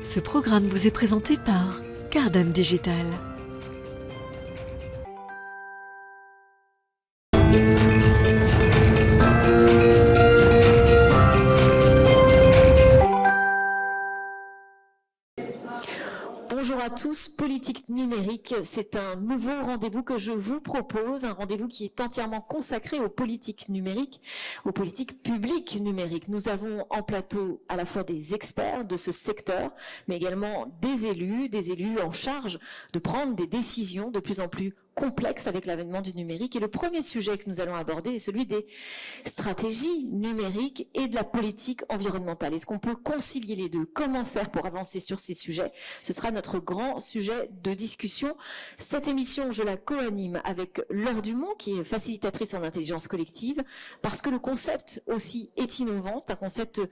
Ce programme vous est présenté par Cardam Digital. Bonjour à tous, Politique numérique, c'est un nouveau rendez-vous que je vous propose, un rendez-vous qui est entièrement consacré aux politiques numériques, aux politiques publiques numériques. Nous avons en plateau à la fois des experts de ce secteur, mais également des élus en charge de prendre des décisions de plus en plus complexe avec l'avènement du numérique. Et le premier sujet que nous allons aborder est celui des stratégies numériques et de la politique environnementale. Est-ce qu'on peut concilier les deux? Comment faire pour avancer sur ces sujets? Ce sera notre grand sujet de discussion. Cette émission, je la co-anime avec Laure Dumont, qui est facilitatrice en intelligence collective, parce que le concept aussi est innovant. C'est un concept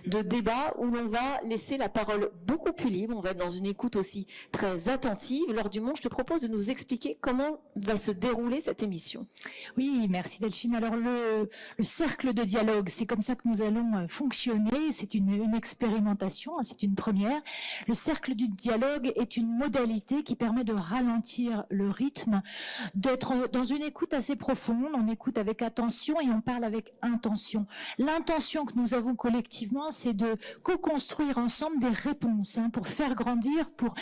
de débat où l'on va laisser la parole beaucoup plus libre. On va être dans une écoute aussi très attentive. Laure Dumont, je te propose de nous expliquer comment va se dérouler cette émission. Oui, merci Delphine. Alors le cercle de dialogue, c'est comme ça que nous allons fonctionner. C'est une expérimentation, c'est une première. Le cercle du dialogue est une modalité qui permet de ralentir le rythme, d'être dans une écoute assez profonde. On écoute avec attention et on parle avec intention. L'intention que nous avons collectivement, c'est de co-construire ensemble des réponses pour faire grandir, pour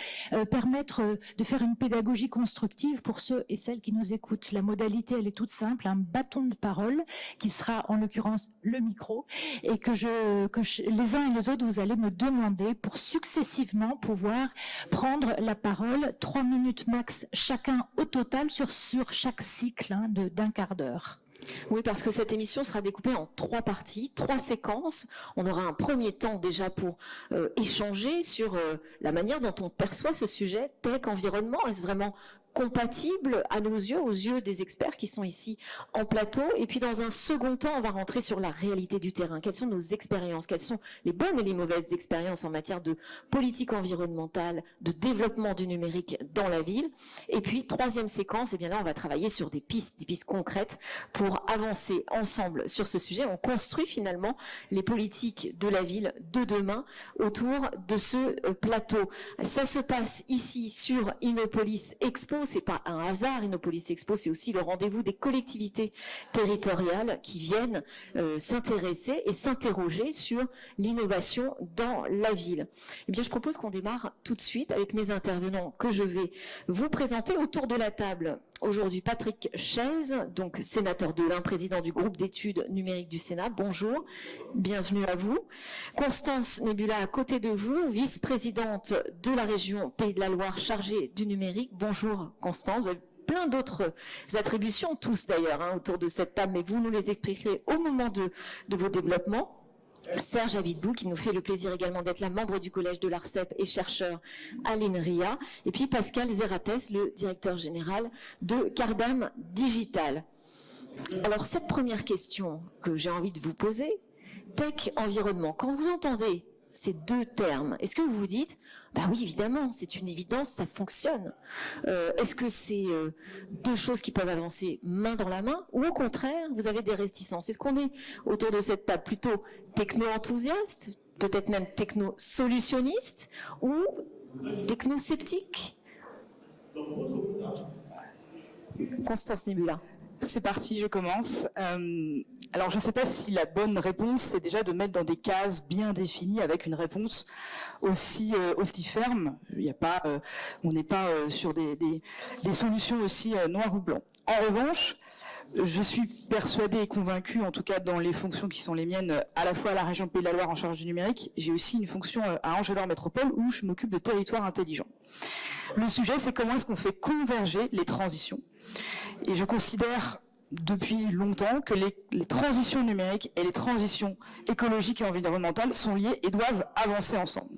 permettre de faire une pédagogie constructive pour ceux et celles qui nous écoutent. La modalité, elle est toute simple, un bâton de parole qui sera en l'occurrence le micro et que les uns et les autres, vous allez me demander pour successivement pouvoir prendre la parole, 3 minutes max chacun au total sur chaque cycle d'un quart d'heure. Oui, parce que cette émission sera découpée en 3 parties, 3 séquences. On aura un premier temps déjà pour échanger sur la manière dont on perçoit ce sujet, tech, environnement. Est-ce vraiment compatible à nos yeux, aux yeux des experts qui sont ici en plateau? Et puis dans un second temps, on va rentrer sur la réalité du terrain. Quelles sont nos expériences? Quelles sont les bonnes et les mauvaises expériences en matière de politique environnementale, de développement du numérique dans la ville? Et puis, troisième séquence, eh bien là, on va travailler sur des pistes concrètes pour avancer ensemble sur ce sujet. On construit finalement les politiques de la ville de demain autour de ce plateau. Ça se passe ici sur Innopolis Expo. C'est pas un hasard, Innopolis Expo, c'est aussi le rendez-vous des collectivités territoriales qui viennent s'intéresser et s'interroger sur l'innovation dans la ville. Eh bien, je propose qu'on démarre tout de suite avec mes intervenants que je vais vous présenter autour de la table. Aujourd'hui, Patrick Chaise, donc sénateur de l'Ain, président du groupe d'études numériques du Sénat. Bonjour, bienvenue à vous. Constance Nebula, à côté de vous, vice-présidente de la région Pays de la Loire, chargée du numérique. Bonjour Constance, vous avez plein d'autres attributions, tous d'ailleurs, autour de cette table, mais vous nous les expliquerez au moment de vos développements. Serge Abitboul, qui nous fait le plaisir également d'être là, membre du collège de l'ARCEP et chercheur à l'INRIA. Et puis Pascal Zerates, le directeur général de Cardam Digital. Alors cette première question que j'ai envie de vous poser, tech, environnement, quand vous entendez ces deux termes, est-ce que vous vous dites, bah oui, évidemment, c'est une évidence, ça fonctionne. Est-ce que c'est deux choses qui peuvent avancer main dans la main, ou au contraire, vous avez des réticences? Est-ce qu'on est autour de cette table plutôt techno-enthousiaste, peut-être même techno-solutionniste, ou techno-sceptique? Constance Nebula. C'est parti, je commence. Alors, je ne sais pas si la bonne réponse, c'est déjà de mettre dans des cases bien définies avec une réponse aussi ferme. On n'est pas sur des solutions aussi noir ou blanc. En revanche, je suis persuadée et convaincue, en tout cas dans les fonctions qui sont les miennes, à la fois à la région Pays de la Loire en charge du numérique, j'ai aussi une fonction à Angers-Loire Métropole où je m'occupe de territoires intelligents. Le sujet, c'est comment est-ce qu'on fait converger les transitions. Et je considère depuis longtemps que les transitions numériques et les transitions écologiques et environnementales sont liées et doivent avancer ensemble.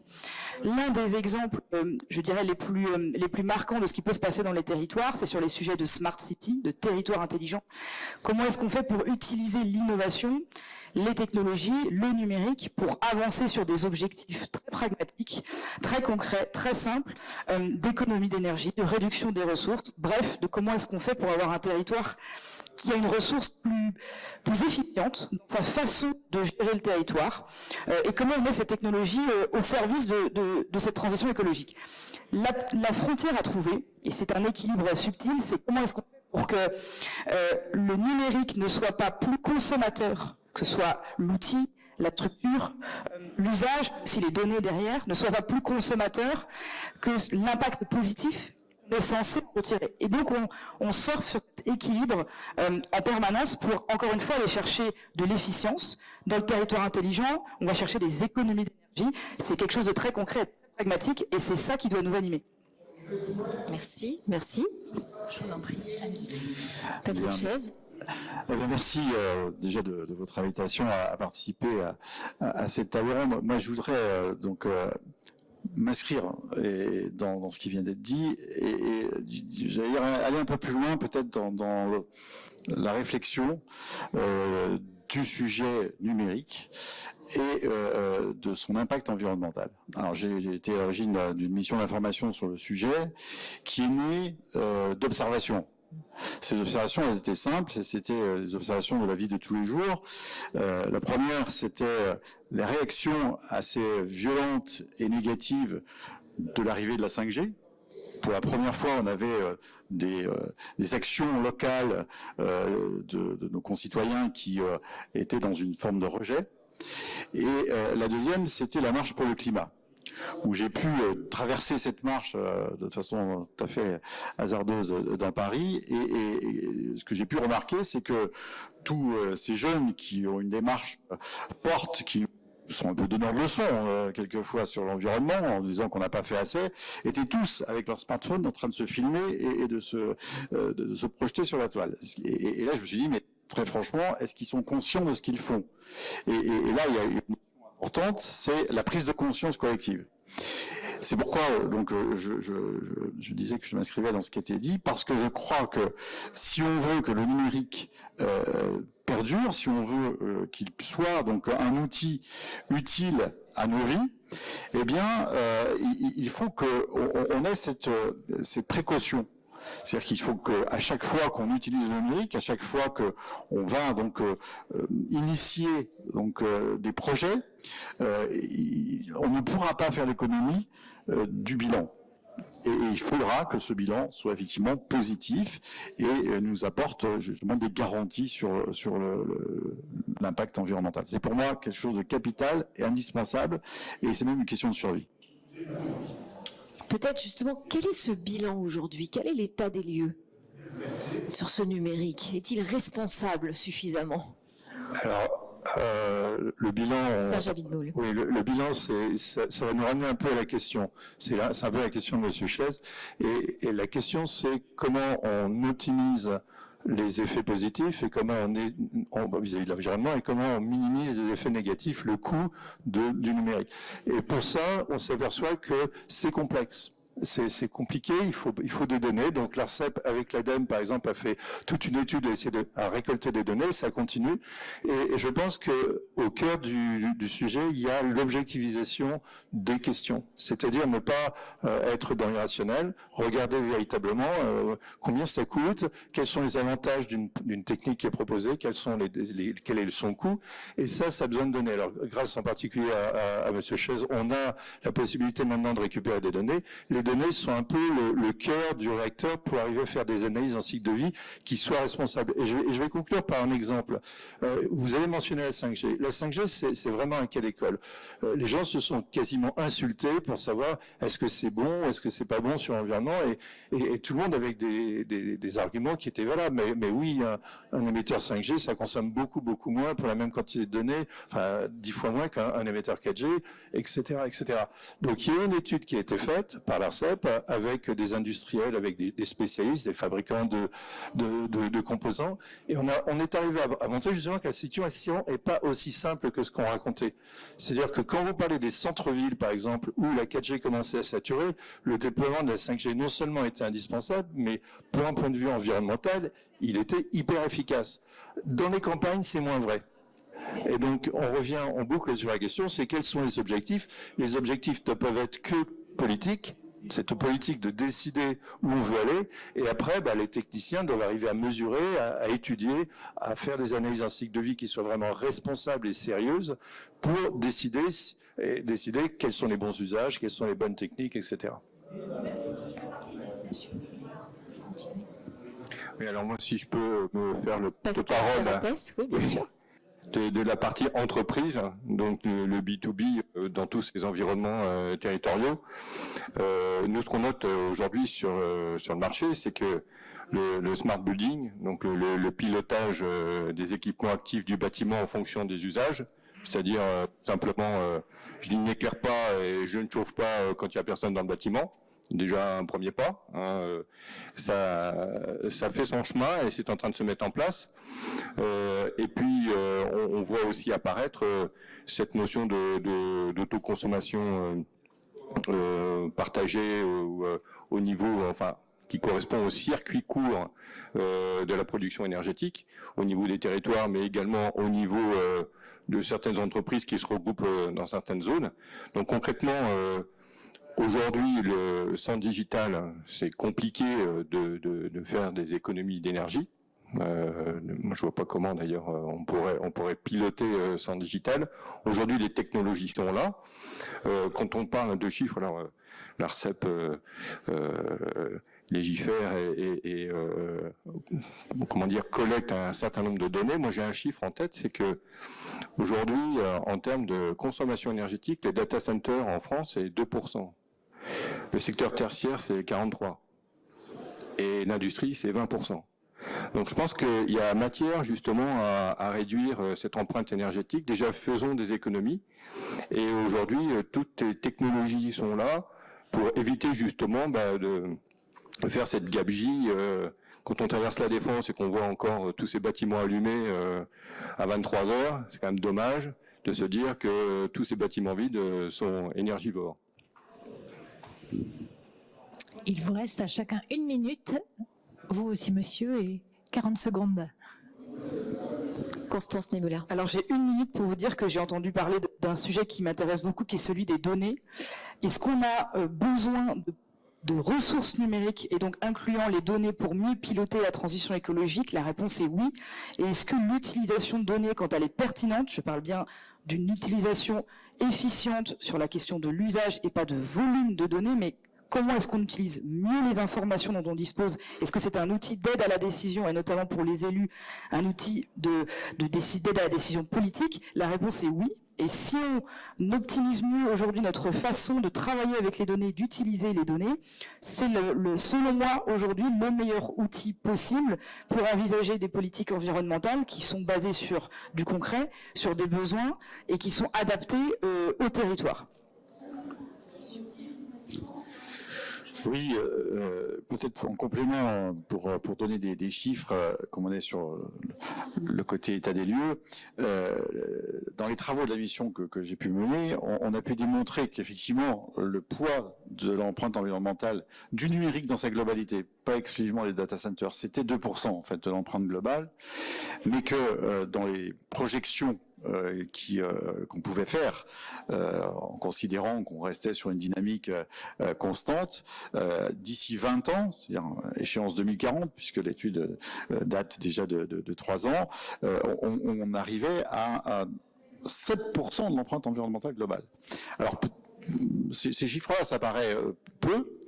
L'un des exemples, je dirais, les plus marquants de ce qui peut se passer dans les territoires, c'est sur les sujets de smart city, de territoires intelligents. Comment est-ce qu'on fait pour utiliser l'innovation, les technologies, le numérique pour avancer sur des objectifs très pragmatiques, très concrets, très simples, d'économie d'énergie, de réduction des ressources, bref, de comment est-ce qu'on fait pour avoir un territoire qui a une ressource plus efficiente dans sa façon de gérer le territoire et comment on met ces technologies au service de cette transition écologique. La frontière à trouver, et c'est un équilibre subtil, c'est comment est-ce qu'on fait pour que le numérique ne soit pas plus consommateur, que ce soit l'outil, la structure, l'usage, si les données derrière, ne soient pas plus consommateurs que l'impact positif est censé retirer. Et donc on surfe sur cet équilibre en permanence pour, encore une fois, aller chercher de l'efficience dans le territoire intelligent. On va chercher des économies d'énergie. C'est quelque chose de très concret, très pragmatique, et c'est ça qui doit nous animer. Merci, merci. Je vous en prie. Patrick Chaise. Eh bien, merci déjà de votre invitation à participer à cette table ronde. Moi, je voudrais m'inscrire dans ce qui vient d'être dit et j'allais aller un peu plus loin peut-être dans la réflexion du sujet numérique et de son impact environnemental. Alors j'ai été à l'origine d'une mission d'information sur le sujet qui est née d'observations. Ces observations, elles étaient simples, c'était des observations de la vie de tous les jours. La première, c'était les réactions assez violentes et négatives de l'arrivée de la 5G. Pour la première fois, on avait des actions locales de nos concitoyens qui étaient dans une forme de rejet. Et la deuxième, c'était la marche pour le climat, où j'ai pu traverser cette marche de façon tout à fait hasardeuse dans Paris. Et ce que j'ai pu remarquer, c'est que tous ces jeunes qui ont une démarche forte, qui sont un peu donneurs de leçons quelquefois sur l'environnement, en disant qu'on n'a pas fait assez, étaient tous avec leur smartphone en train de se filmer et de se projeter sur la toile. Et là, je me suis dit, mais très franchement, est-ce qu'ils sont conscients de ce qu'ils font ? Et là, il y a une question importante, c'est la prise de conscience collective. C'est pourquoi donc je disais que je m'inscrivais dans ce qui était dit, parce que je crois que si on veut que le numérique perdure, si on veut qu'il soit donc un outil utile à nos vies, eh bien il faut qu'on ait cette précaution. C'est-à-dire qu'il faut qu'à chaque fois qu'on utilise le numérique, à chaque fois qu'on va donc initier donc des projets, on ne pourra pas faire l'économie du bilan. Et il faudra que ce bilan soit effectivement positif et nous apporte justement des garanties sur l'impact environnemental. C'est pour moi quelque chose de capital et indispensable, et c'est même une question de survie. Peut-être justement, quel est ce bilan aujourd'hui? Quel est l'état des lieux sur ce numérique? Est-il responsable suffisamment? Alors, le bilan... Sage Abitboul. Oui, le bilan, ça va nous ramener un peu à la question. C'est un peu la question de M. Chaise. Et la question, c'est comment on optimise les effets positifs et comment vis-à-vis de l'environnement et comment on minimise les effets négatifs, le coût du numérique. Et pour ça, on s'aperçoit que c'est complexe. C'est compliqué, il faut des données. Donc l'ARCEP avec l'ADEME par exemple a fait toute une étude à récolter des données, ça continue. Et je pense que au cœur du sujet, il y a l'objectivisation des questions, c'est-à-dire ne pas être dans l'irrationnel, regarder véritablement combien ça coûte, quels sont les avantages d'une technique qui est proposée, quel est son coût. Et ça a besoin de données. Alors grâce en particulier à M. Chaise, on a la possibilité maintenant de récupérer des données. Les données sont un peu le cœur du réacteur pour arriver à faire des analyses en cycle de vie qui soient responsables. Et je vais conclure par un exemple. Vous avez mentionné la 5G. La 5G, c'est vraiment un cas d'école. Les gens se sont quasiment insultés pour savoir est-ce que c'est bon, est-ce que c'est pas bon sur l'environnement, et tout le monde avec des arguments qui étaient valables. Mais oui, un émetteur 5G, ça consomme beaucoup moins pour la même quantité de données, enfin 10 fois moins qu'un émetteur 4G, etc., etc. Donc il y a une étude qui a été faite par l'ARCEP avec des industriels, avec des spécialistes, des fabricants de composants, et on est arrivé à montrer justement que la situation n'est pas aussi simple que ce qu'on racontait. C'est-à-dire que quand vous parlez des centres-villes, par exemple, où la 4G commençait à saturer, le déploiement de la 5G non seulement était indispensable, mais pour un point de vue environnemental, il était hyper efficace. Dans les campagnes, c'est moins vrai. Et donc, on boucle sur la question, c'est quels sont les objectifs? Les objectifs ne peuvent être que politiques. cette politique de décider où on veut aller, et après, les techniciens doivent arriver à mesurer, à étudier, à faire des analyses d'un cycle de vie qui soient vraiment responsables et sérieuses pour décider quels sont les bons usages, quelles sont les bonnes techniques, etc. Oui, alors moi, si je peux me faire le Pascal porte-parole oui, bien sûr. de la partie entreprise, donc le B2B dans tous ces environnements territoriaux. Nous, ce qu'on note aujourd'hui sur le marché, c'est que le smart building, donc le pilotage des équipements actifs du bâtiment en fonction des usages, c'est-à-dire simplement, je n'éclaire pas et je ne chauffe pas quand il n'y a personne dans le bâtiment. Déjà un premier pas, hein, ça fait son chemin et c'est en train de se mettre en place. Et puis on voit aussi apparaître cette notion d'autoconsommation partagée au niveau, enfin, qui correspond au circuit court de la production énergétique, au niveau des territoires, mais également au niveau de certaines entreprises qui se regroupent dans certaines zones. Donc concrètement, aujourd'hui, sans digital, c'est compliqué de faire des économies d'énergie. Moi, je vois pas comment d'ailleurs on pourrait piloter sans digital. Aujourd'hui, les technologies sont là. Quand on parle de chiffres, alors l'ARCEP légifère et collecte un certain nombre de données. Moi, j'ai un chiffre en tête, c'est que aujourd'hui, en termes de consommation énergétique, les data centers en France, c'est 2%. Le secteur tertiaire, c'est 43%. Et l'industrie, c'est 20%. Donc je pense qu'il y a matière justement à réduire cette empreinte énergétique. Déjà, faisons des économies. Et aujourd'hui, toutes les technologies sont là pour éviter justement de faire cette gabegie. Quand on traverse la Défense et qu'on voit encore tous ces bâtiments allumés à 23 heures, c'est quand même dommage de se dire que tous ces bâtiments vides sont énergivores. Il vous reste à chacun 1 minute, vous aussi monsieur, et 40 secondes. Constance Niemöller. Alors j'ai 1 minute pour vous dire que j'ai entendu parler d'un sujet qui m'intéresse beaucoup, qui est celui des données. Est-ce qu'on a besoin de ressources numériques et donc incluant les données pour mieux piloter la transition écologique? La réponse est oui. Et est-ce que l'utilisation de données, quand elle est pertinente, je parle bien d'une utilisation efficiente sur la question de l'usage et pas de volume de données, mais comment est-ce qu'on utilise mieux les informations dont on dispose? Est-ce que c'est un outil d'aide à la décision, et notamment pour les élus, un outil d'aide à la décision politique? La réponse est oui. Et si on optimise mieux aujourd'hui notre façon de travailler avec les données, d'utiliser les données, c'est selon moi aujourd'hui le meilleur outil possible pour envisager des politiques environnementales qui sont basées sur du concret, sur des besoins et qui sont adaptées au territoire. Oui, peut-être en complément, pour donner des chiffres, comme on est sur le côté état des lieux, dans les travaux de la mission que j'ai pu mener, on a pu démontrer qu'effectivement, le poids de l'empreinte environnementale du numérique dans sa globalité, pas exclusivement les data centers, c'était 2% en fait de l'empreinte globale, mais que dans les projections qu'on pouvait faire en considérant qu'on restait sur une dynamique constante d'ici 20 ans, c'est-à-dire échéance 2040, puisque l'étude date déjà de 3 ans, on arrivait à 7% de l'empreinte environnementale globale. Alors ces chiffres-là, ça paraît peu.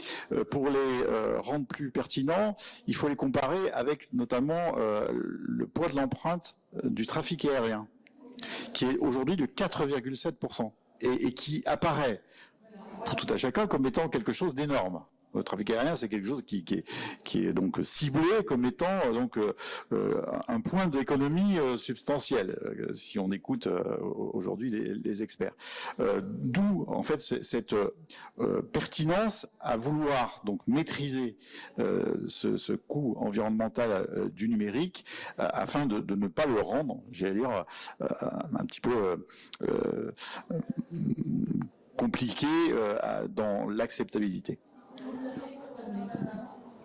Pour les rendre plus pertinents, il faut les comparer avec notamment le poids de l'empreinte du trafic aérien, qui est aujourd'hui de 4,7% et qui apparaît pour tout à chacun comme étant quelque chose d'énorme. Le trafic aérien, c'est quelque chose qui est donc ciblé comme étant donc un point d'économie substantiel, si on écoute aujourd'hui les experts. D'où en fait cette pertinence à vouloir donc maîtriser ce coût environnemental du numérique afin de ne pas le rendre, j'allais dire, un petit peu compliqué dans l'acceptabilité.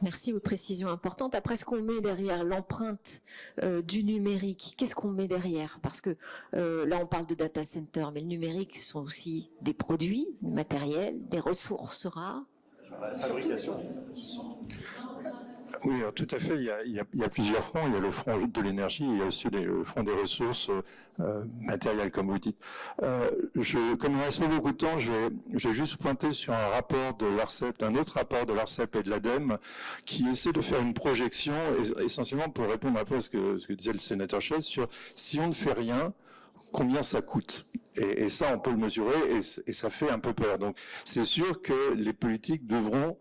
Merci aux précisions importantes. Après, ce qu'on met derrière l'empreinte du numérique, qu'est-ce qu'on met derrière? Parce que là, on parle de data center, mais le numérique, ce sont aussi des produits, du matériel, des ressources rares. fabrication. Oui, alors, tout à fait. Il y a plusieurs fronts. Il y a le front de l'énergie, il y a aussi le front des ressources matérielles, comme vous dites. Comme il ne reste pas beaucoup de temps, je vais juste pointer sur un rapport de l'ARCEP, un autre rapport de l'ARCEP et de l'ADEME, qui essaie de faire une projection, essentiellement pour répondre un peu à ce que disait le sénateur Chaise, sur si on ne fait rien, combien ça coûte. Et ça, on peut le mesurer et ça fait un peu peur. Donc, c'est sûr que les politiques devront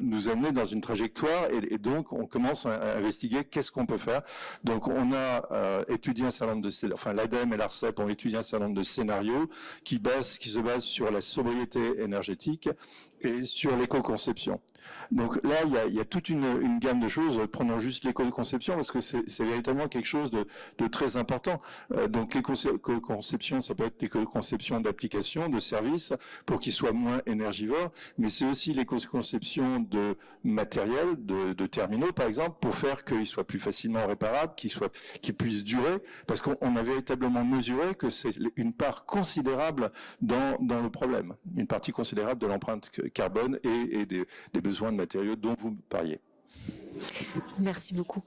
nous amener dans une trajectoire et donc on commence à investiguer qu'est-ce qu'on peut faire. Donc, on a étudié un certain nombre l'ADEME et l'ARCEP ont étudié un certain nombre de scénarios qui se basent sur la sobriété énergétique et sur l'éco-conception. Donc là, il y a toute une gamme de choses. Prenons juste l'éco-conception parce que c'est véritablement quelque chose de très important. Donc l'éco-conception, ça peut être l'éco-conception d'applications, de services, pour qu'ils soient moins énergivores, mais c'est aussi l'éco-conception de matériel, de terminaux par exemple, pour faire qu'ils soient plus facilement réparables, qu'ils puissent durer, parce qu'on a véritablement mesuré que c'est une part considérable dans le problème, une partie considérable de l'empreinte carbone et des besoins de matériaux dont vous parliez. Merci beaucoup.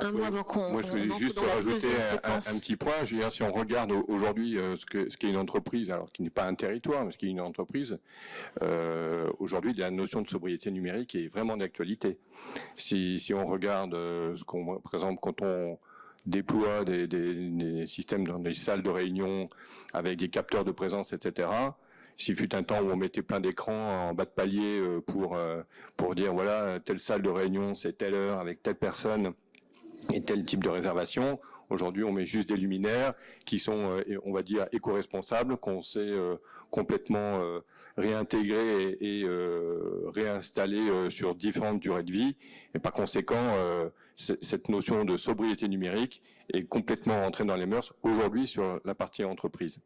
Un mot avant qu'on Moi, je voulais juste rajouter un petit point. Je veux dire, si on regarde aujourd'hui ce qu'est une entreprise, alors qui n'est pas un territoire, mais ce qu'est une entreprise, aujourd'hui, la notion de sobriété numérique est vraiment d'actualité. Si on regarde par exemple, quand on déploie des systèmes dans des salles de réunion avec des capteurs de présence, etc., s'il fut un temps où on mettait plein d'écrans en bas de palier pour dire, voilà, telle salle de réunion, c'est telle heure avec telle personne et tel type de réservation. Aujourd'hui, on met juste des luminaires qui sont, on va dire, éco-responsables, qu'on sait complètement réintégrer et réinstaller sur différentes durées de vie. Et par conséquent, cette notion de sobriété numérique est complètement entrée dans les mœurs aujourd'hui sur la partie entreprise.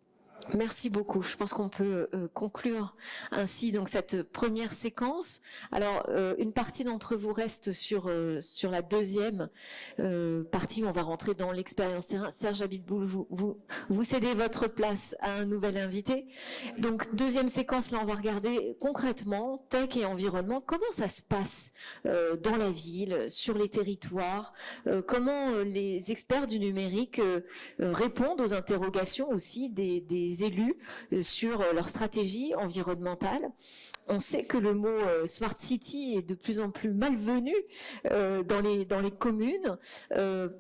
Merci beaucoup. Je pense qu'on peut conclure ainsi donc cette première séquence. Alors, une partie d'entre vous reste sur la deuxième partie où on va rentrer dans l'expérience terrain. Serge Abitboul, vous cédez votre place à un nouvel invité. Donc, deuxième séquence, là, on va regarder concrètement tech et environnement. Comment ça se passe dans la ville, sur les territoires, comment les experts du numérique répondent aux interrogations aussi des élus sur leur stratégie environnementale. On sait que le mot Smart City est de plus en plus malvenu dans les communes.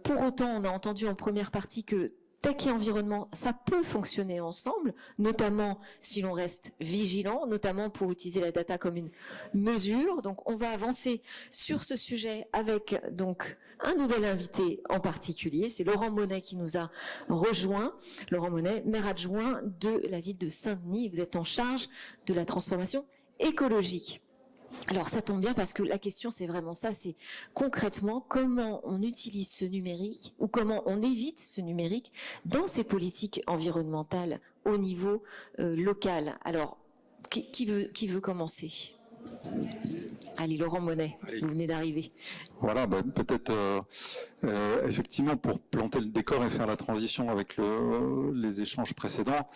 Pour autant, on a entendu en première partie que tech et environnement, ça peut fonctionner ensemble, notamment si l'on reste vigilant, notamment pour utiliser la data comme une mesure. Donc, on va avancer sur ce sujet avec donc un nouvel invité en particulier. C'est Laurent Monnet qui nous a rejoint. Laurent Monnet, maire adjoint de la ville de Saint-Denis. Vous êtes en charge de la transformation écologique. Alors ça tombe bien parce que la question c'est vraiment ça, c'est concrètement comment on utilise ce numérique ou comment on évite ce numérique dans ces politiques environnementales au niveau local. Alors qui veut commencer ? Allez, Laurent Monnet, vous venez d'arriver. Voilà, peut-être effectivement pour planter le décor et faire la transition avec les échanges précédents.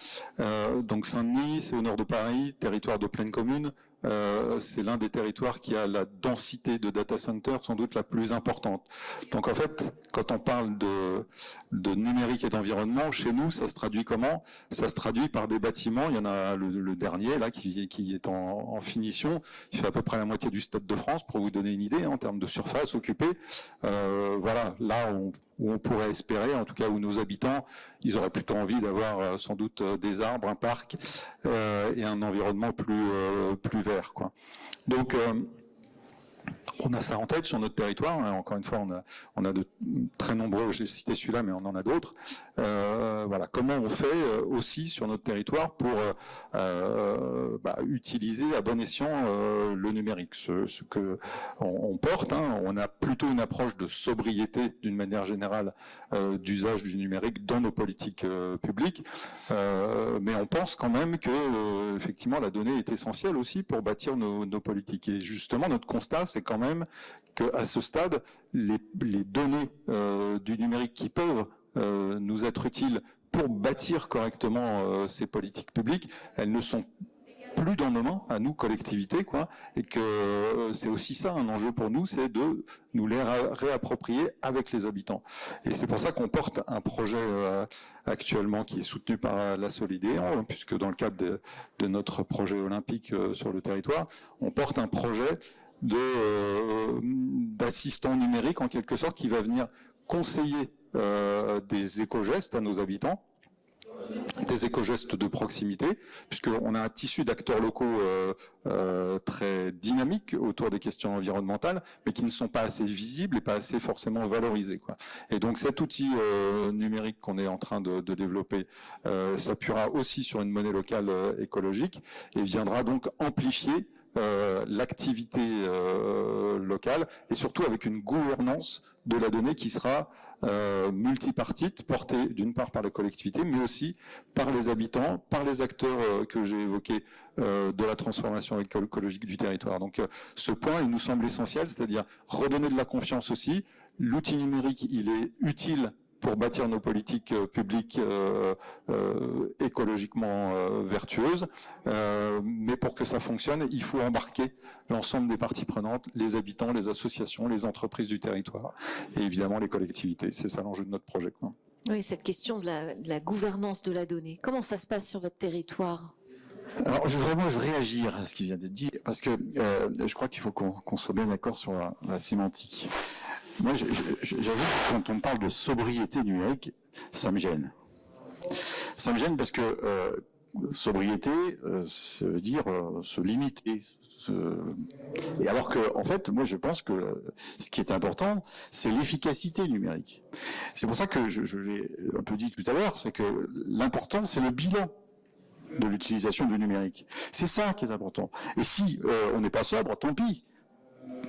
Donc Saint-Denis, c'est au nord de Paris, territoire de pleine commune. C'est l'un des territoires qui a la densité de data centers sans doute la plus importante. Donc en fait, quand on parle de numérique et d'environnement, chez nous, ça se traduit comment ? Ça se traduit par des bâtiments. Il y en a le dernier là qui est en finition. Il fait à peu près la moitié du Stade de France pour vous donner une idée en termes de surface occupée. Voilà, là où on pourrait espérer, en tout cas où nos habitants, ils auraient plutôt envie d'avoir sans doute des arbres, un parc et un environnement plus vert, quoi. Donc on a ça en tête sur notre territoire. Encore une fois, on a de très nombreux. J'ai cité celui-là, mais on en a d'autres. Voilà. Comment on fait aussi sur notre territoire pour utiliser à bon escient le numérique, ce que on porte. On a plutôt une approche de sobriété d'une manière générale d'usage du numérique dans nos politiques publiques, mais on pense quand même que effectivement la donnée est essentielle aussi pour bâtir nos politiques. Et justement, notre constat, c'est quand même qu'à ce stade, les données du numérique qui peuvent nous être utiles pour bâtir correctement ces politiques publiques, elles ne sont plus dans nos mains, à nous, collectivités, quoi, et que c'est aussi ça un enjeu pour nous, c'est de nous les réapproprier avec les habitants. Et c'est pour ça qu'on porte un projet actuellement qui est soutenu par la Solidéo, puisque dans le cadre de notre projet olympique sur le territoire, on porte un projet d'assistant numérique, en quelque sorte, qui va venir conseiller des éco-gestes à nos habitants, des éco-gestes de proximité, puisqu'on a un tissu d'acteurs locaux très dynamique autour des questions environnementales, mais qui ne sont pas assez visibles et pas assez forcément valorisés, quoi. Et donc cet outil numérique qu'on est en train de développer s'appuiera aussi sur une monnaie locale écologique et viendra donc amplifier l'activité locale et surtout avec une gouvernance de la donnée qui sera multipartite, portée d'une part par la collectivité, mais aussi par les habitants, par les acteurs que j'ai évoqués de la transformation écologique du territoire. Donc ce point, il nous semble essentiel, c'est-à-dire redonner de la confiance aussi. L'outil numérique, il est utile pour bâtir nos politiques publiques écologiquement vertueuses. Mais pour que ça fonctionne, il faut embarquer l'ensemble des parties prenantes, les habitants, les associations, les entreprises du territoire et évidemment les collectivités. C'est ça l'enjeu de notre projet, quoi. Oui, cette question de la gouvernance de la donnée, comment ça se passe sur votre territoire ? Alors, je veux réagir à ce qui vient d'être dit, parce que je crois qu'il faut qu'on soit bien d'accord sur la sémantique. Moi, j'avoue que quand on parle de sobriété numérique, ça me gêne. Ça me gêne parce que sobriété, ça veut dire se limiter. Et alors que, en fait, moi, je pense que ce qui est important, c'est l'efficacité numérique. C'est pour ça que je l'ai un peu dit tout à l'heure, c'est que l'important, c'est le bilan de l'utilisation du numérique. C'est ça qui est important. Et si on n'est pas sobre, tant pis.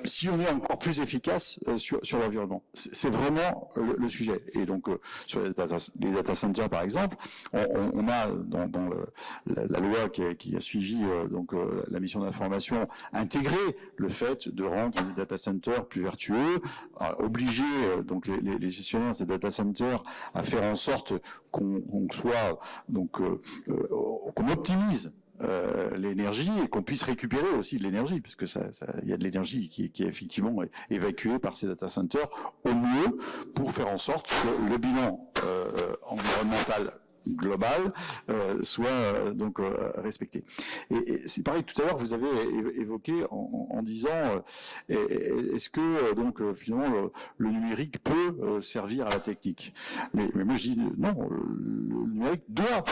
Si on est encore plus efficace sur l'environnement. C'est vraiment le sujet. Et donc, sur les data centers, par exemple, on a dans la loi qui a suivi la mission d'information intégré le fait de rendre les data centers plus vertueux, obliger donc les gestionnaires de ces data centers à faire en sorte qu'on optimise l'énergie et qu'on puisse récupérer aussi de l'énergie, puisque il y a de l'énergie qui est effectivement évacuée par ces data centers au mieux pour faire en sorte que le bilan environnemental global soit respecté. Et c'est pareil, tout à l'heure vous avez évoqué en disant est-ce que finalement le numérique peut servir à la technique, mais moi je dis non, le numérique doit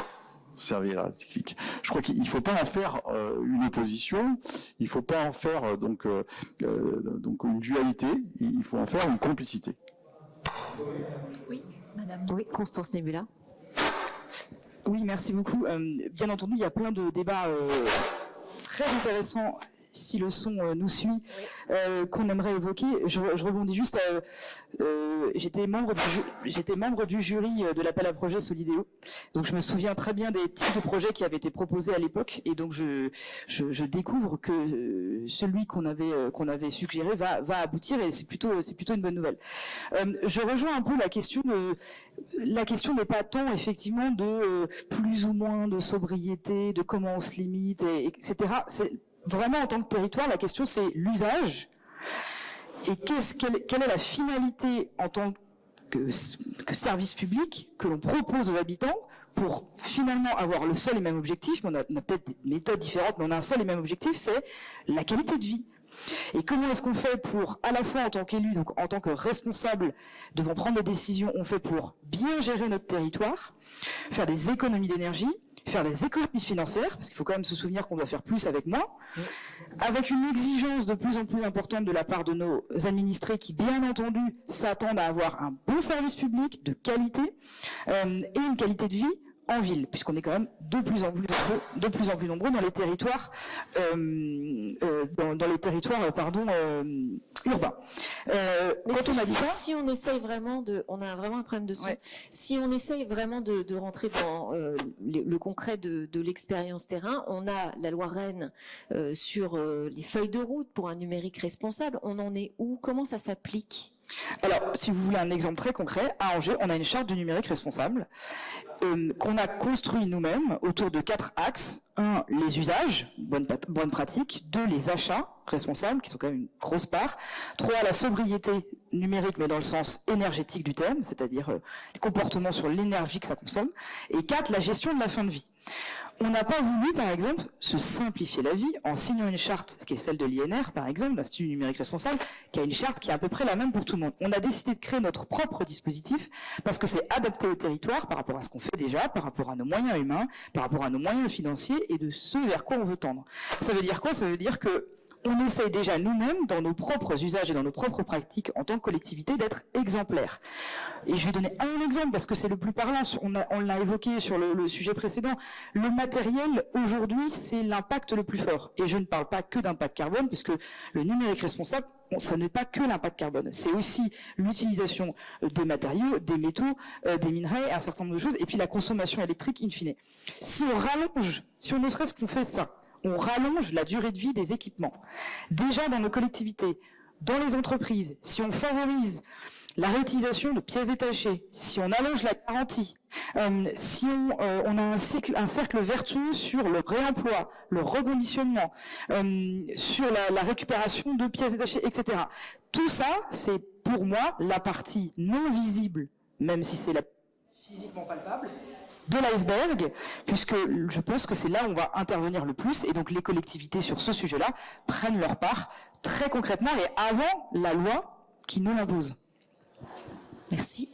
servir à la technique. Je crois qu'il ne faut pas en faire une opposition, il ne faut pas en faire donc une dualité, il faut en faire une complicité. Oui, madame. Oui, Constance Nebula. Oui, merci beaucoup. Bien entendu, il y a plein de débats très intéressants, si le son nous suit, qu'on aimerait évoquer. Je rebondis juste. J'étais membre du jury de l'appel à projet Solidéo, donc je me souviens très bien des types de projets qui avaient été proposés à l'époque, et donc je découvre que celui qu'on avait suggéré va aboutir, et c'est plutôt une bonne nouvelle. Je rejoins un peu la question n'est pas tant effectivement de plus ou moins de sobriété, de comment on se limite, etc. C'est vraiment, en tant que territoire, la question c'est l'usage et quelle est la finalité en tant que service public que l'on propose aux habitants pour finalement avoir le seul et même objectif. On a peut-être des méthodes différentes, mais on a un seul et même objectif, c'est la qualité de vie. Et comment est-ce qu'on fait pour, à la fois en tant qu'élu, donc en tant que responsable devant prendre des décisions, on fait pour bien gérer notre territoire, faire des économies d'énergie, faire des économies financières, parce qu'il faut quand même se souvenir qu'on doit faire plus avec moins, avec une exigence de plus en plus importante de la part de nos administrés qui, bien entendu, s'attendent à avoir un bon service public de qualité et une qualité de vie en ville, puisqu'on est quand même de plus en plus nombreux dans les territoires, urbains. Mais si on essaye vraiment on a vraiment un problème de son. Ouais. Si on essaye vraiment de rentrer dans le concret de l'expérience terrain, on a la loi Rennes sur les feuilles de route pour un numérique responsable. On en est où? Comment ça s'applique? Alors, si vous voulez un exemple très concret, à Angers, on a une charte du numérique responsable qu'on a construit nous-mêmes autour de 4 axes. 1, les usages, bonnes pratiques. 2, les achats responsables, qui sont quand même une grosse part. 3, la sobriété numérique, mais dans le sens énergétique du terme, c'est-à-dire les comportements sur l'énergie que ça consomme. Et 4, la gestion de la fin de vie. On n'a pas voulu, par exemple, se simplifier la vie en signant une charte, qui est celle de l'INR, par exemple, l'Institut numérique responsable, qui a une charte qui est à peu près la même pour tout le monde. On a décidé de créer notre propre dispositif parce que c'est adapté au territoire par rapport à ce qu'on fait déjà, par rapport à nos moyens humains, par rapport à nos moyens financiers et de ce vers quoi on veut tendre. Ça veut dire quoi? Ça veut dire que on essaye déjà nous-mêmes, dans nos propres usages et dans nos propres pratiques en tant que collectivité, d'être exemplaires. Et je vais donner un exemple parce que c'est le plus parlant. On l'a évoqué sur le sujet précédent. Le matériel, aujourd'hui, c'est l'impact le plus fort. Et je ne parle pas que d'impact carbone, puisque le numérique responsable, ça n'est pas que l'impact carbone. C'est aussi l'utilisation des matériaux, des métaux, des minerais, un certain nombre de choses, et puis la consommation électrique in fine. Si on rallonge, si on ne serait-ce qu'on fait ça, on rallonge la durée de vie des équipements. Déjà dans nos collectivités, dans les entreprises, si on favorise la réutilisation de pièces détachées, si on allonge la garantie, si on a un cercle vertueux sur le réemploi, le reconditionnement, sur la récupération de pièces détachées, etc. Tout ça, c'est pour moi la partie non visible, même si c'est la physiquement palpable, de l'iceberg, puisque je pense que c'est là où on va intervenir le plus, et donc les collectivités sur ce sujet-là prennent leur part très concrètement et avant la loi qui nous l'impose. Merci.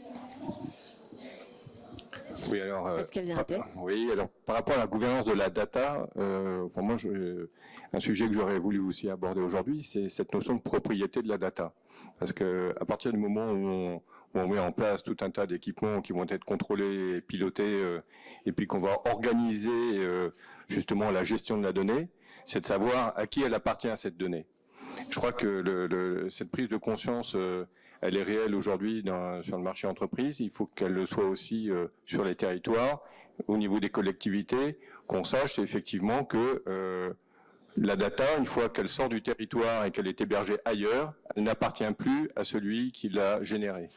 Oui, alors, Pascal Zerates. oui, alors par rapport à la gouvernance de la data, moi, un sujet que j'aurais voulu aussi aborder aujourd'hui, c'est cette notion de propriété de la data. Parce que à partir du moment où on met en place tout un tas d'équipements qui vont être contrôlés et pilotés, et puis qu'on va organiser justement la gestion de la donnée, c'est de savoir à qui elle appartient cette donnée. Je crois que cette prise de conscience, elle est réelle aujourd'hui sur le marché entreprise. Il faut qu'elle le soit aussi sur les territoires, au niveau des collectivités, qu'on sache effectivement que la data, une fois qu'elle sort du territoire et qu'elle est hébergée ailleurs, elle n'appartient plus à celui qui l'a générée.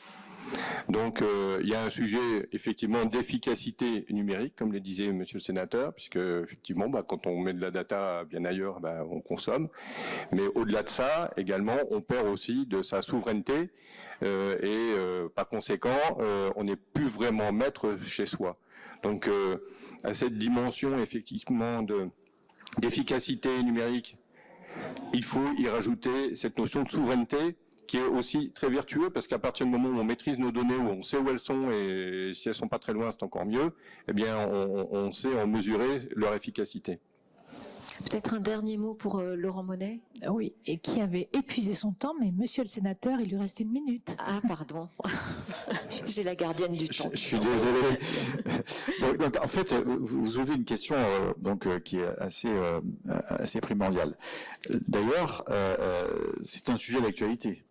Donc il y a un sujet effectivement d'efficacité numérique, comme le disait Monsieur le Sénateur, puisque effectivement quand on met de la data bien ailleurs, on consomme. Mais au-delà de ça, également, on perd aussi de sa souveraineté et par conséquent, on n'est plus vraiment maître chez soi. Donc à cette dimension effectivement d'efficacité numérique, il faut y rajouter cette notion de souveraineté, qui est aussi très vertueux, parce qu'à partir du moment où on maîtrise nos données, où on sait où elles sont, et si elles sont pas très loin, c'est encore mieux, eh bien, on sait en mesurer leur efficacité. Peut-être un dernier mot pour Laurent Monnet. Oui, et qui avait épuisé son temps, mais monsieur le sénateur, il lui reste 1 minute. Ah, pardon. J'ai la gardienne du temps. Je suis désolé. Donc, en fait, vous soulevez une question qui est assez primordiale. D'ailleurs, c'est un sujet d'actualité,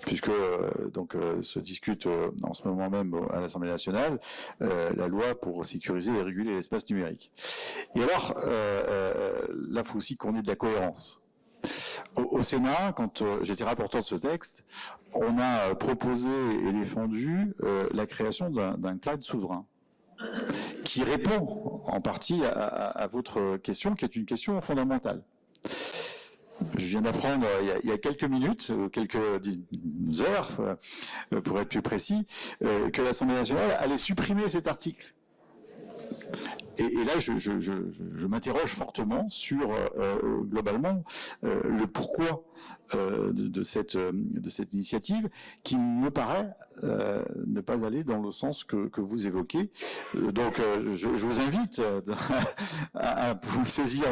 puisque se discute en ce moment même à l'Assemblée nationale la loi pour sécuriser et réguler l'espace numérique. Et alors, là, il faut aussi qu'on ait de la cohérence. Au Sénat, quand j'étais rapporteur de ce texte, on a proposé et défendu la création d'un cloud souverain qui répond en partie à votre question, qui est une question fondamentale. Je viens d'apprendre il y a quelques minutes, quelques heures, pour être plus précis, que l'Assemblée nationale allait supprimer cet article. Et là, je m'interroge fortement sur, globalement, le pourquoi de cette initiative, qui me paraît ne pas aller dans le sens que vous évoquez. Donc, je vous invite à vous saisir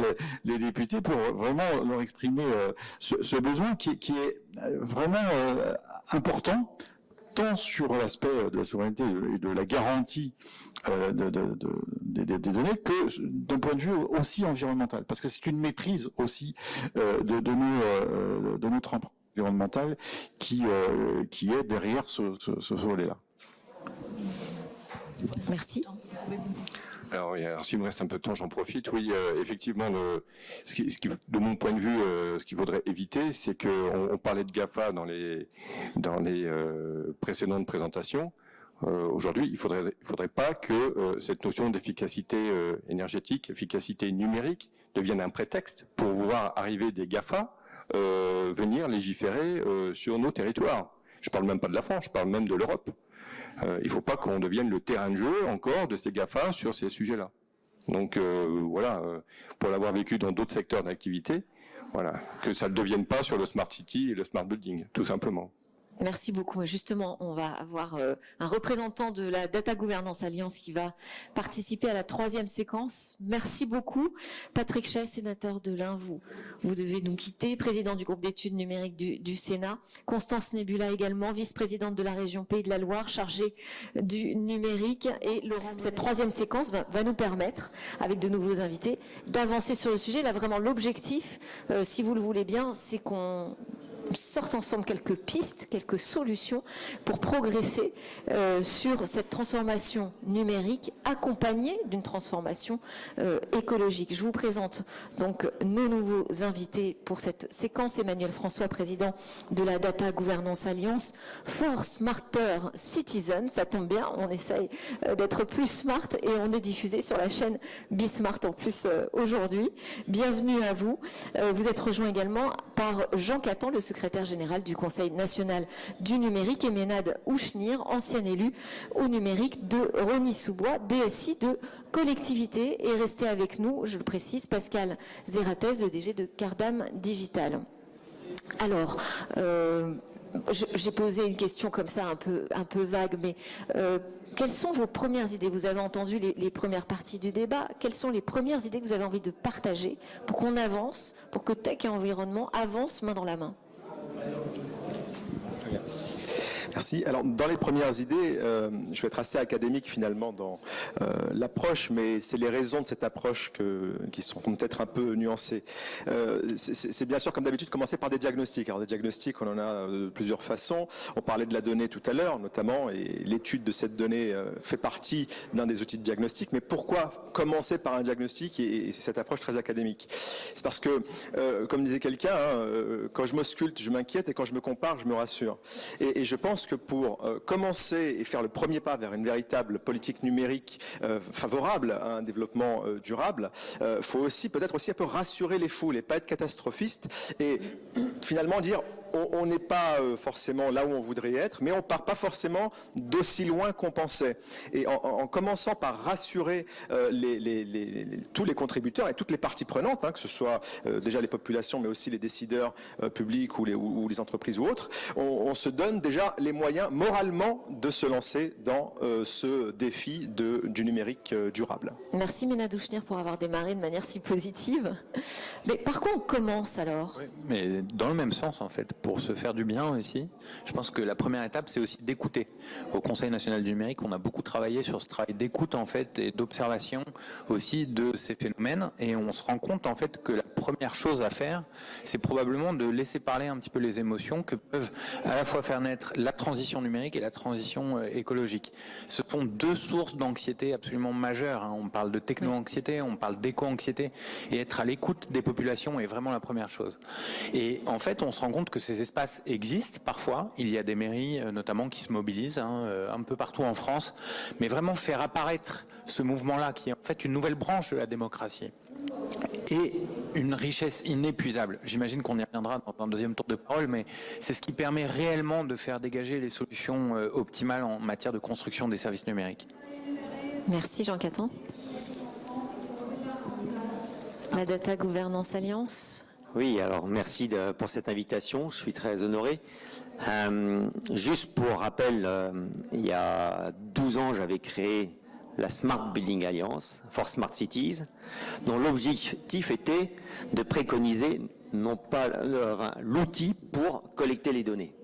les députés pour vraiment leur exprimer ce besoin qui est vraiment important, tant sur l'aspect de la souveraineté et de la garantie des données que d'un point de vue aussi environnemental, parce que c'est une maîtrise aussi de notre empreinte environnementale qui est derrière ce volet-là. Merci. Alors, s'il me reste un peu de temps, j'en profite. Oui, effectivement, de mon point de vue, ce qu'il faudrait éviter, c'est qu'on parlait de GAFA dans les précédentes présentations. Aujourd'hui, il faudrait pas que cette notion d'efficacité énergétique, efficacité numérique, devienne un prétexte pour voir arriver des GAFA venir légiférer sur nos territoires. Je parle même pas de la France, je parle même de l'Europe. Il ne faut pas qu'on devienne le terrain de jeu encore de ces GAFA sur ces sujets-là. Donc voilà, pour l'avoir vécu dans d'autres secteurs d'activité, voilà, que ça ne devienne pas sur le Smart City et le Smart Building, tout simplement. Merci beaucoup. Justement, on va avoir un représentant de la Data Governance Alliance qui va participer à la 3e séquence. Merci beaucoup. Patrick Chess, sénateur de l'Ain, vous devez nous quitter, président du groupe d'études numériques du Sénat. Constance Nebula également, vice-présidente de la région Pays de la Loire, chargée du numérique. Et Laurent, cette 3e séquence va nous permettre, avec de nouveaux invités, d'avancer sur le sujet. Là, vraiment, l'objectif, si vous le voulez bien, c'est qu'on sortent ensemble quelques pistes, quelques solutions pour progresser sur cette transformation numérique accompagnée d'une transformation écologique. Je vous présente donc nos nouveaux invités pour cette séquence. Emmanuel François, président de la Data Governance Alliance. For Smarter Citizen, ça tombe bien, on essaye d'être plus smart et on est diffusé sur la chaîne Bismart en plus aujourd'hui. Bienvenue à vous. Vous êtes rejoint également par Jean Catan, le secrétaire général du Conseil national du numérique, et Ménade Ouchnir, ancien élu au numérique de Rosny-sous-Bois, DSI de collectivité. Et restez avec nous, je le précise, Pascal Zératez, le DG de Cardam Digital. Alors, j'ai posé une question comme ça un peu vague, mais quelles sont vos premières idées? Vous avez entendu les premières parties du débat. Quelles sont les premières idées que vous avez envie de partager pour qu'on avance, pour que tech et environnement avancent main dans la main? Merci. Alors, dans les premières idées, je vais être assez académique finalement dans l'approche, mais c'est les raisons de cette approche qui sont peut-être un peu nuancées. C'est bien sûr, comme d'habitude, commencer par des diagnostics. Alors, des diagnostics, on en a de plusieurs façons. On parlait de la donnée tout à l'heure, notamment, et l'étude de cette donnée fait partie d'un des outils de diagnostic. Mais pourquoi commencer par un diagnostic et c'est cette approche très académique? C'est parce que, comme disait quelqu'un, quand je m'ausculte, je m'inquiète, et quand je me compare, je me rassure. Et je pense que pour commencer et faire le premier pas vers une véritable politique numérique favorable à un développement durable, faut aussi peut-être aussi un peu rassurer les foules et pas être catastrophiste et finalement dire on n'est pas forcément là où on voudrait être, mais on part pas forcément d'aussi loin qu'on pensait. Et en commençant par rassurer tous les contributeurs et toutes les parties prenantes, que ce soit déjà les populations, mais aussi les décideurs publics ou les entreprises ou autres, on se donne déjà les moyens moralement de se lancer dans ce défi du numérique durable. Merci Ménade Ouchnir pour avoir démarré de manière si positive. Mais par quoi on commence alors? Oui, mais dans le même sens en fait. Pour se faire du bien aussi, je pense que la première étape, c'est aussi d'écouter. Au Conseil national du numérique, on a beaucoup travaillé sur ce travail d'écoute en fait et d'observation aussi de ces phénomènes, et on se rend compte en fait que la première chose à faire, c'est probablement de laisser parler un petit peu les émotions que peuvent à la fois faire naître la transition numérique et la transition écologique. Ce sont deux sources d'anxiété absolument majeures. On parle de techno-anxiété, on parle d'éco-anxiété, et être à l'écoute des populations est vraiment la première chose. Et en fait, on se rend compte que ces espaces existent parfois. Il y a des mairies notamment qui se mobilisent un peu partout en France, mais vraiment faire apparaître ce mouvement-là qui est en fait une nouvelle branche de la démocratie et une richesse inépuisable. J'imagine qu'on y reviendra dans un deuxième tour de parole, mais c'est ce qui permet réellement de faire dégager les solutions optimales en matière de construction des services numériques. Merci Jean Catan. La Data Governance Alliance. Oui, alors merci pour cette invitation, je suis très honoré. Juste pour rappel, il y a 12 ans, j'avais créé la Smart Building Alliance, for Smart Cities, dont l'objectif était de préconiser non pas l'outil pour collecter les données,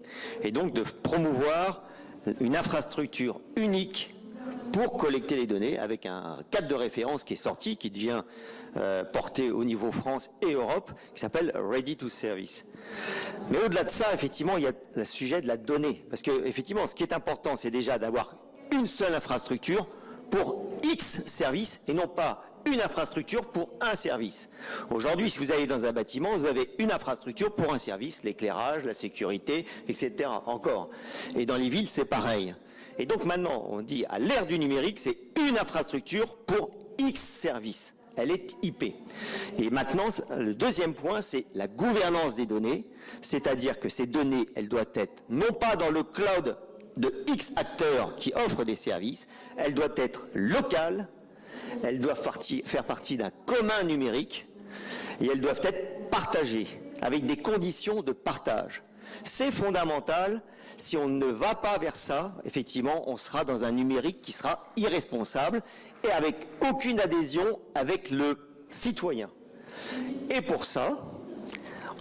et donc de promouvoir une infrastructure unique pour collecter les données avec un cadre de référence qui est sorti, qui devient porté au niveau France et Europe, qui s'appelle Ready to Service. Mais au-delà de ça, effectivement, il y a le sujet de la donnée. Parce que, effectivement, ce qui est important, c'est déjà d'avoir une seule infrastructure pour X services et non pas une infrastructure pour un service. Aujourd'hui, si vous allez dans un bâtiment, vous avez une infrastructure pour un service, l'éclairage, la sécurité, etc. encore. Et dans les villes, c'est pareil. Et donc maintenant, on dit à l'ère du numérique, c'est une infrastructure pour X services. Elle est IP. Et maintenant, le deuxième point, c'est la gouvernance des données, c'est-à-dire que ces données, elles doivent être non pas dans le cloud de X acteurs qui offrent des services, elles doivent être locales, elles doivent faire partie d'un commun numérique et elles doivent être partagées avec des conditions de partage. C'est fondamental. Si on ne va pas vers ça, effectivement, on sera dans un numérique qui sera irresponsable et avec aucune adhésion avec le citoyen. Et pour ça,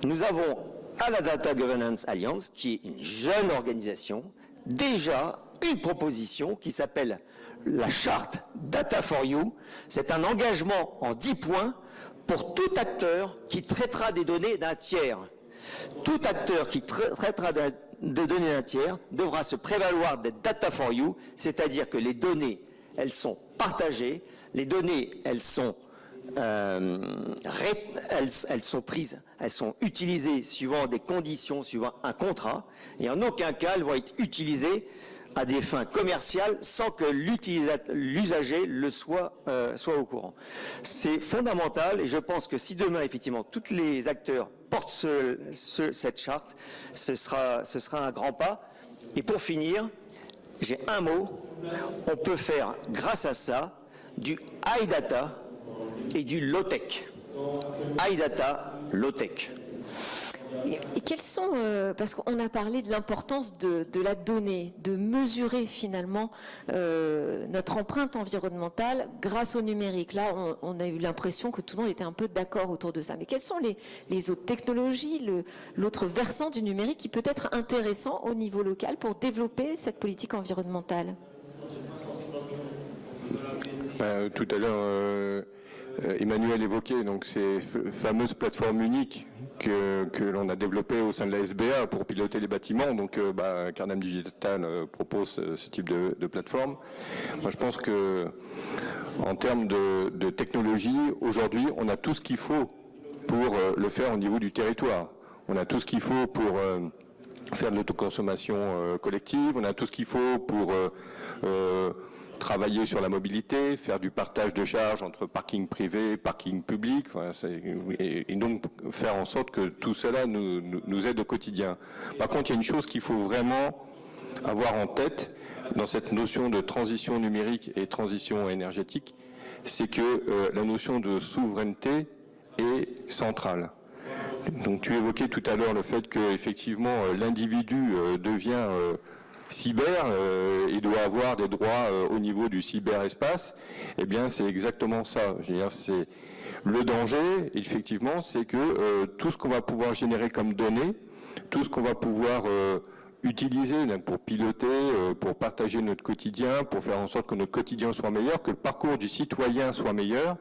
nous avons à la Data Governance Alliance, qui est une jeune organisation, déjà une proposition qui s'appelle la charte Data for You. C'est un engagement en 10 points pour tout acteur qui traitera des données d'un tiers. Tout acteur qui traitera des données d'un tiers devra se prévaloir d'être Data for You, c'est-à-dire que les données, elles sont partagées, les données, elles sont prises, elles sont utilisées suivant des conditions, suivant un contrat, et en aucun cas elles vont être utilisées à des fins commerciales sans que l'usager le soit au courant. C'est fondamental et je pense que si demain, effectivement, tous les acteurs portent cette charte, ce sera un grand pas. Et pour finir, j'ai un mot, on peut faire, grâce à ça, du high data et du low tech. High data, low tech. Et quels sont, parce qu'on a parlé de l'importance de la donnée, de mesurer finalement notre empreinte environnementale grâce au numérique. Là, on a eu l'impression que tout le monde était un peu d'accord autour de ça. Mais quelles sont les autres technologies, l'autre versant du numérique qui peut être intéressant au niveau local pour développer cette politique environnementale ? Tout à l'heure, Emmanuel évoquait donc ces fameuses plateformes uniques que l'on a développées au sein de la SBA pour piloter les bâtiments. Donc, Cardam Digital propose ce type de plateforme. Moi, je pense que en termes de technologie, aujourd'hui, on a tout ce qu'il faut pour le faire au niveau du territoire. On a tout ce qu'il faut pour faire de l'autoconsommation collective. On a tout ce qu'il faut pour travailler sur la mobilité, faire du partage de charges entre parking privé et parking public, et donc faire en sorte que tout cela nous aide au quotidien. Par contre, il y a une chose qu'il faut vraiment avoir en tête dans cette notion de transition numérique et transition énergétique, c'est que la notion de souveraineté est centrale. Donc tu évoquais tout à l'heure le fait que effectivement l'individu devient cyber, il doit avoir des droits au niveau du cyberespace. Eh bien, c'est exactement ça. Je veux dire, c'est le danger, effectivement, c'est que tout ce qu'on va pouvoir générer comme données, tout ce qu'on va pouvoir utiliser pour piloter, pour partager notre quotidien, pour faire en sorte que notre quotidien soit meilleur, que le parcours du citoyen soit meilleur,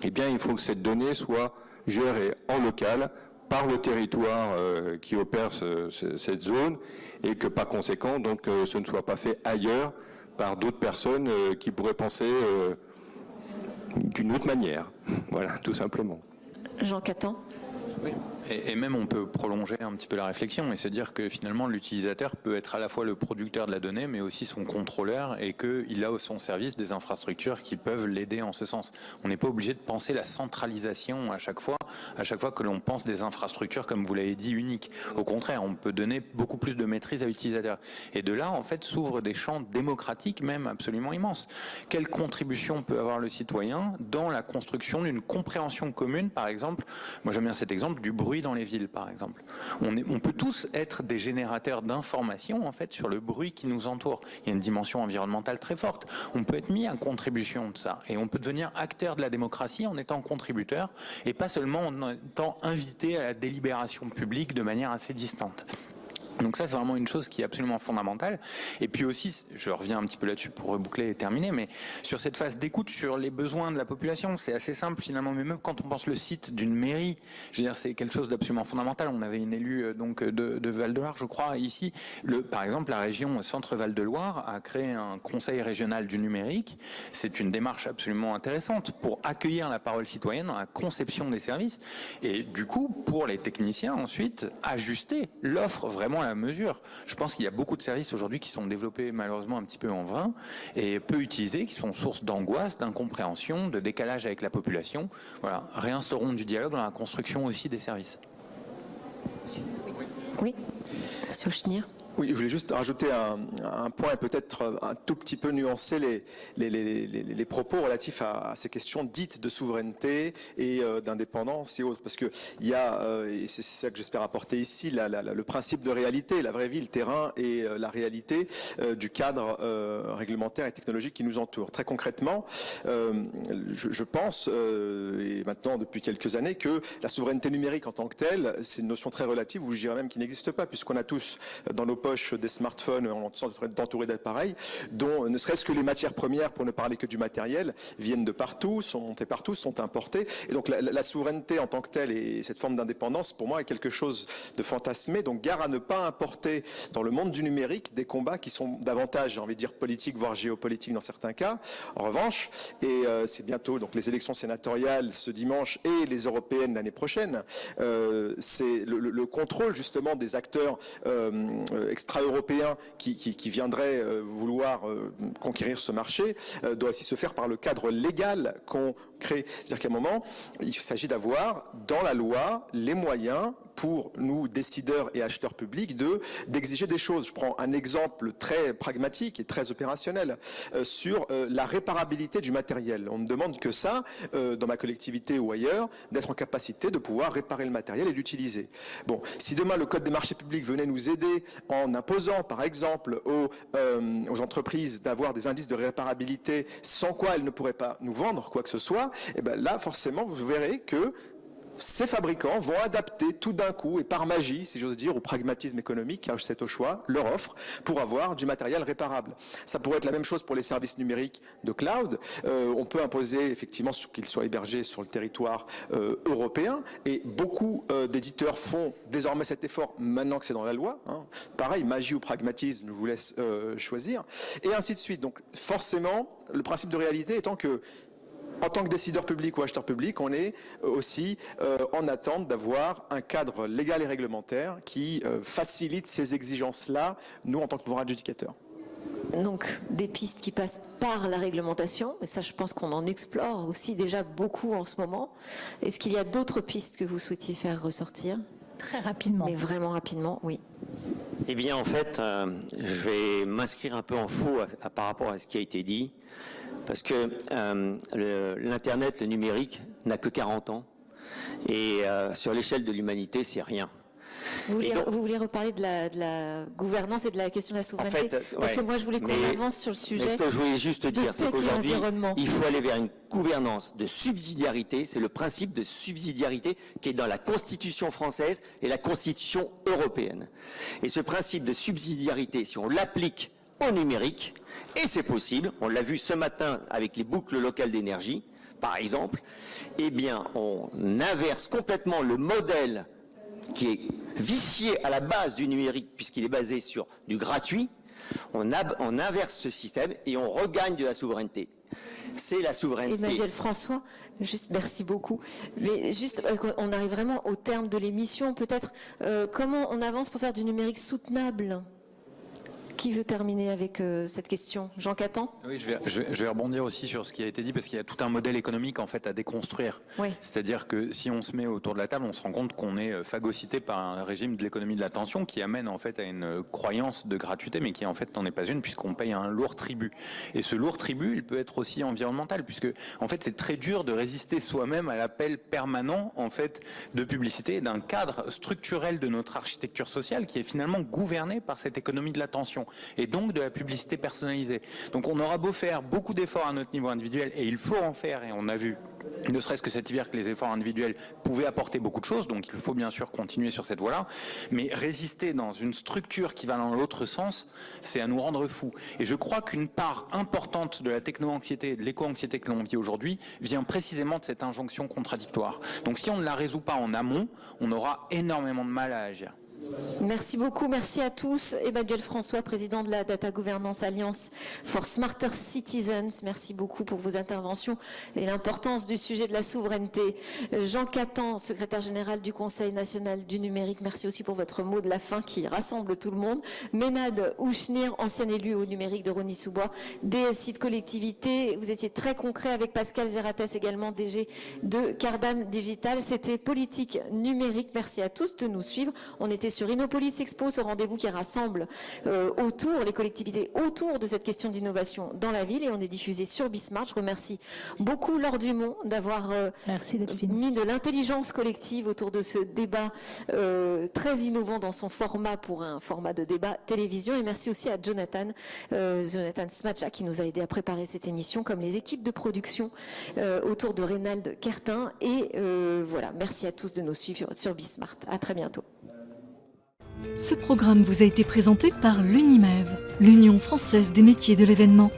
eh bien, il faut que cette donnée soit gérée en local, par le territoire qui opère cette zone et que par conséquent donc ce ne soit pas fait ailleurs par d'autres personnes qui pourraient penser d'une autre manière. Voilà, tout simplement. Jean Catan. Oui. Et même on peut prolonger un petit peu la réflexion et se dire que finalement l'utilisateur peut être à la fois le producteur de la donnée mais aussi son contrôleur et qu'il a au son service des infrastructures qui peuvent l'aider en ce sens. On n'est pas obligé de penser la centralisation à chaque fois que l'on pense des infrastructures comme vous l'avez dit uniques. Au contraire, on peut donner beaucoup plus de maîtrise à l'utilisateur. Et de là en fait s'ouvrent des champs démocratiques même absolument immenses. Quelle contribution peut avoir le citoyen dans la construction d'une compréhension commune par exemple, moi j'aime bien cet exemple du bruit dans les villes, par exemple. On peut tous être des générateurs d'informations, en fait, sur le bruit qui nous entoure. Il y a une dimension environnementale très forte. On peut être mis en contribution de ça. Et on peut devenir acteur de la démocratie en étant contributeur et pas seulement en étant invité à la délibération publique de manière assez distante. Donc ça, c'est vraiment une chose qui est absolument fondamentale. Et puis aussi, je reviens un petit peu là-dessus pour reboucler et terminer, mais sur cette phase d'écoute sur les besoins de la population, c'est assez simple finalement, mais même quand on pense le site d'une mairie, je veux dire, c'est quelque chose d'absolument fondamental. On avait une élue donc de Val-de-Loire, je crois, ici. Par exemple, la région Centre-Val-de-Loire a créé un conseil régional du numérique. C'est une démarche absolument intéressante pour accueillir la parole citoyenne dans la conception des services et du coup, pour les techniciens ensuite, ajuster l'offre vraiment à la mesure. Je pense qu'il y a beaucoup de services aujourd'hui qui sont développés malheureusement un petit peu en vain et peu utilisés, qui sont source d'angoisse, d'incompréhension, de décalage avec la population. Voilà, réinstaurons du dialogue dans la construction aussi des services. Oui, Monsieur Schnir. Oui, je voulais juste rajouter un point et peut-être un tout petit peu nuancer les propos relatifs à ces questions dites de souveraineté et d'indépendance et autres. Parce que il y a, et c'est ça que j'espère apporter ici, le principe de réalité, la vraie vie, le terrain et la réalité du cadre réglementaire et technologique qui nous entoure. Très concrètement, je pense, et maintenant depuis quelques années, que la souveraineté numérique en tant que telle, c'est une notion très relative, ou je dirais même qui n'existe pas, puisqu'on a tous dans nos poche des smartphones, on est entouré d'appareils dont ne serait-ce que les matières premières, pour ne parler que du matériel, viennent de partout, sont montées partout, sont importées. Et donc la souveraineté en tant que telle et cette forme d'indépendance, pour moi, est quelque chose de fantasmé. Donc gare à ne pas importer dans le monde du numérique des combats qui sont davantage, j'ai envie de dire, politiques, voire géopolitiques dans certains cas. En revanche, et c'est bientôt donc les élections sénatoriales ce dimanche et les européennes l'année prochaine, c'est le contrôle justement des acteurs extra-européens qui viendraient vouloir conquérir ce marché doit aussi se faire par le cadre légal qu'on crée. C'est-à-dire qu'à un moment, il s'agit d'avoir dans la loi les moyens pour nous, décideurs et acheteurs publics, d'exiger des choses. Je prends un exemple très pragmatique et très opérationnel sur la réparabilité du matériel. On ne demande que ça, dans ma collectivité ou ailleurs, d'être en capacité de pouvoir réparer le matériel et l'utiliser. Bon, si demain le Code des marchés publics venait nous aider en imposant, par exemple, aux entreprises d'avoir des indices de réparabilité sans quoi elles ne pourraient pas nous vendre quoi que ce soit, et ben là, forcément, vous verrez que ces fabricants vont adapter tout d'un coup et par magie, si j'ose dire, au pragmatisme économique, car c'est au choix, leur offre pour avoir du matériel réparable. Ça pourrait être la même chose pour les services numériques de cloud. On peut imposer effectivement qu'ils soient hébergés sur le territoire européen et beaucoup d'éditeurs font désormais cet effort maintenant que c'est dans la loi. Hein. Pareil, magie ou pragmatisme, je vous laisse choisir. Et ainsi de suite. Donc forcément, le principe de réalité étant que en tant que décideur public ou acheteur public, on est aussi en attente d'avoir un cadre légal et réglementaire qui facilite ces exigences-là, nous, en tant que pouvoir adjudicateur. Donc, des pistes qui passent par la réglementation, mais ça, je pense qu'on en explore aussi déjà beaucoup en ce moment. Est-ce qu'il y a d'autres pistes que vous souhaitiez faire ressortir ? Très rapidement. Mais vraiment rapidement, oui. Eh bien, en fait, je vais m'inscrire un peu en faux par rapport à ce qui a été dit. Parce que l'Internet, le numérique, n'a que 40 ans. Et sur l'échelle de l'humanité, c'est rien. Vous voulez reparler de la gouvernance et de la question de la souveraineté ? En fait, parce que moi, je voulais qu'on avance sur le sujet. Mais ce que je voulais juste dire, c'est qu'aujourd'hui, il faut aller vers une gouvernance de subsidiarité. C'est le principe de subsidiarité qui est dans la Constitution française et la Constitution européenne. Et ce principe de subsidiarité, si on l'applique au numérique, et c'est possible, on l'a vu ce matin avec les boucles locales d'énergie, par exemple, eh bien, on inverse complètement le modèle qui est vicié à la base du numérique, puisqu'il est basé sur du gratuit. On inverse ce système et on regagne de la souveraineté. C'est la souveraineté. Emmanuel François, juste merci beaucoup. Mais juste, on arrive vraiment au terme de l'émission. Peut-être comment on avance pour faire du numérique soutenable ? Qui veut terminer avec cette question ? Jean Catan ? Oui, je vais rebondir aussi sur ce qui a été dit, parce qu'il y a tout un modèle économique en fait à déconstruire. Oui. C'est-à-dire que si on se met autour de la table, on se rend compte qu'on est phagocyté par un régime de l'économie de l'attention qui amène en fait à une croyance de gratuité, mais qui en fait n'en est pas une, puisqu'on paye un lourd tribut. Et ce lourd tribut, il peut être aussi environnemental, puisque en fait c'est très dur de résister soi-même à l'appel permanent en fait de publicité d'un cadre structurel de notre architecture sociale qui est finalement gouverné par cette économie de l'attention. attention, et donc de la publicité personnalisée. Donc on aura beau faire beaucoup d'efforts à notre niveau individuel, et il faut en faire, et on a vu, ne serait-ce que cet hiver, que les efforts individuels pouvaient apporter beaucoup de choses, donc il faut bien sûr continuer sur cette voie-là, mais résister dans une structure qui va dans l'autre sens, c'est à nous rendre fous. Et je crois qu'une part importante de la techno-anxiété et de l'éco-anxiété que l'on vit aujourd'hui vient précisément de cette injonction contradictoire. Donc si on ne la résout pas en amont, on aura énormément de mal à agir. Merci beaucoup, merci à tous. Emmanuel François, président de la Data Governance Alliance for Smarter Citizens, merci beaucoup pour vos interventions et l'importance du sujet de la souveraineté. Jean Catan, secrétaire général du Conseil national du numérique, merci aussi pour votre mot de la fin qui rassemble tout le monde. Ménad Ouchnir, ancien élu au numérique de Rosny-sous-Bois, DSI de collectivité, vous étiez très concret avec Pascal Zerates, également DG de Cardam Digital. C'était Politique Numérique, merci à tous de nous suivre. On était sur Innopolis Expo, ce rendez-vous qui rassemble les collectivités autour de cette question d'innovation dans la ville, et on est diffusé sur Bismart. Je remercie beaucoup Laure Dumont d'avoir mis de l'intelligence collective autour de ce débat très innovant dans son format pour un format de débat télévision, et merci aussi à Jonathan Smadja qui nous a aidé à préparer cette émission, comme les équipes de production autour de Reynald Kertin, et voilà, merci à tous de nous suivre sur Bismart. À très bientôt. Ce programme vous a été présenté par l'UNIMEV, l'Union française des métiers de l'événement.